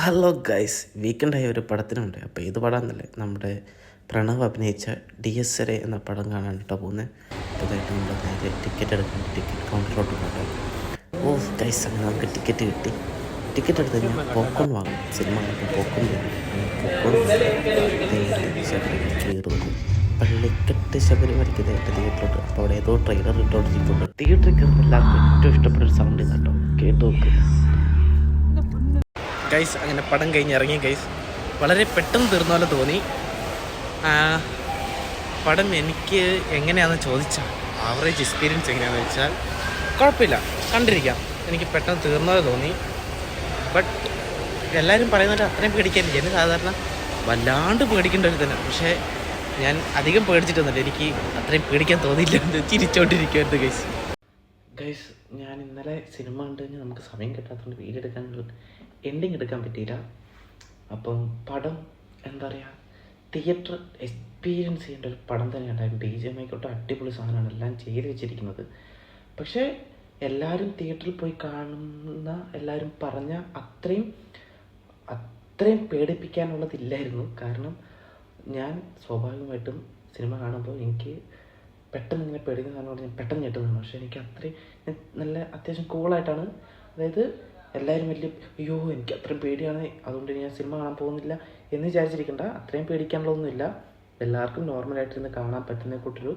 Hello guys, വീക്കെൻഡായി ഒരു പടത്തിനുണ്ട്. അപ്പോൾ ഏത് പടമെന്നല്ലേ, നമ്മുടെ പ്രണവ് അഭിനയിച്ച DSRA എന്ന പടം കാണാനിട്ടോ പോകുന്നത്. അതായിട്ട് നമ്മൾ നേരെ ടിക്കറ്റ് എടുക്കാൻ ടിക്കറ്റ് കൗണ്ടറിലോട്ട് പോകട്ടെ. ഓ ഗൈസ്, അങ്ങനെ നമുക്ക് ടിക്കറ്റ് കിട്ടി. ടിക്കറ്റ് എടുത്ത് കഴിഞ്ഞാൽ പോപ്കോൺ വാങ്ങും. സിനിമ കാണുമ്പോൾ പോപ്കോൺ കയറുന്നു പള്ളിക്കെട്ട് ശബരിമലയ്ക്ക് നേരത്തെ തിയേറ്ററിലോട്ട്. അപ്പോൾ അവിടെ ഏതോ ട്രെയിലർ ഇട്ടോണ്ടിരിക്കുന്നുണ്ട്. തിയേറ്ററിൽ കയറുന്ന എല്ലാവർക്കും ഏറ്റവും ഇഷ്ടപ്പെട്ട ഒരു സൗണ്ട് കേട്ടോ, കേട്ട് നോക്ക് ഗൈസ്. അങ്ങനെ പടം കഴിഞ്ഞ് ഇറങ്ങി ഗൈസ്. വളരെ പെട്ടെന്ന് തീർന്ന പോലെ തോന്നി. പടം എനിക്ക് എങ്ങനെയാണെന്ന് ചോദിച്ചാൽ, ആവറേജ് എക്സ്പീരിയൻസ് എങ്ങനെയാണെന്ന് വെച്ചാൽ കുഴപ്പമില്ല, കണ്ടിരിക്കാം. എനിക്ക് പെട്ടെന്ന് തീർന്ന പോലെ തോന്നി. ബട്ട് എല്ലാവരും പറയുന്നത് അത്രയും പേടിക്കാനില്ല. എനിക്ക് സാധാരണ വല്ലാണ്ട് പേടിക്കേണ്ട ഒരു തന്നെ, പക്ഷേ ഞാൻ അധികം പേടിച്ചിട്ടൊന്നുമില്ല. എനിക്ക് അത്രയും പേടിക്കാൻ തോന്നിയില്ല. ചിരിച്ചോണ്ടിരിക്കുമായിരുന്നു ഗൈസ്. ഗൈസ്, ഞാൻ ഇന്നലെ സിനിമ കണ്ടു കഴിഞ്ഞാൽ നമുക്ക് സമയം കിട്ടാത്തതുകൊണ്ട് വീഡിയോ എടുക്കാനുള്ള എൻഡിങ് എടുക്കാൻ പറ്റിയില്ല. അപ്പം പടം എന്താ പറയുക, തിയേറ്റർ എക്സ്പീരിയൻസ് ചെയ്യേണ്ട ഒരു പടം തന്നെയുണ്ടായിരുന്നു. BGM ആയിക്കോട്ടെ അടിപൊളി സാധനമാണ്, എല്ലാം ചെയ്ത് വെച്ചിരിക്കുന്നത്. പക്ഷേ എല്ലാവരും തിയേറ്ററിൽ പോയി കാണുന്ന എല്ലാവരും പറഞ്ഞ അത്രയും പേടിപ്പിക്കാനുള്ളതില്ലായിരുന്നു. കാരണം ഞാൻ സ്വാഭാവികമായിട്ടും സിനിമ കാണുമ്പോൾ എനിക്ക് പെട്ടെന്ന് ഇങ്ങനെ പേടിക്കുന്ന സാധനമാണ്, ഞാൻ പെട്ടെന്ന് ഞെട്ടുന്നതാണ്. പക്ഷേ എനിക്ക് അത്രയും നല്ല അത്യാവശ്യം കൂളായിട്ടാണ്, അതായത് എല്ലാവരും വലിയ അയ്യോ എനിക്ക് അത്രയും പേടിയാണ് അതുകൊണ്ട് ഞാൻ സിനിമ കാണാൻ പോകുന്നില്ല എന്ന് വിചാരിച്ചിരിക്കേണ്ട. അത്രയും പേടിക്കാനുള്ളതൊന്നുമില്ല. എല്ലാവർക്കും നോർമലായിട്ടിരുന്ന് കാണാൻ പറ്റുന്ന കൂട്ടൊരു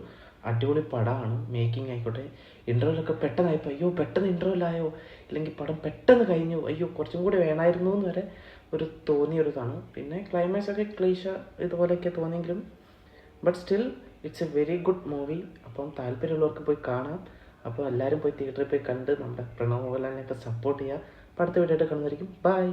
അടിപൊളി പടമാണ്. മേക്കിംഗ് ആയിക്കോട്ടെ, ഇൻ്റർവെല്ലൊക്കെ പെട്ടെന്നായിപ്പോൾ അയ്യോ പെട്ടെന്ന് ഇൻ്റർവെല്ലായോ, ഇല്ലെങ്കിൽ പടം പെട്ടെന്ന് കഴിഞ്ഞു, അയ്യോ കുറച്ചും കൂടി വേണമായിരുന്നു എന്ന് വരെ തോന്നിയൊരിതാണ്. പിന്നെ ക്ലൈമാക്സ് ഒക്കെ ക്ലീശ ഇതുപോലെയൊക്കെ തോന്നിയെങ്കിലും but still it's a very good movie. അപ്പം താല്പര്യമുള്ളവർക്ക് പോയി കാണാം. അപ്പോൾ എല്ലാവരും പോയി തിയേറ്ററിൽ പോയി കണ്ട് നമ്മുടെ പ്രണവ് മോഹൻലാലിനെയൊക്കെ സപ്പോർട്ട് ചെയ്യുക. അടുത്ത വീഡിയോ ആയിട്ട് കാണുന്നതായിരിക്കും. ബൈ.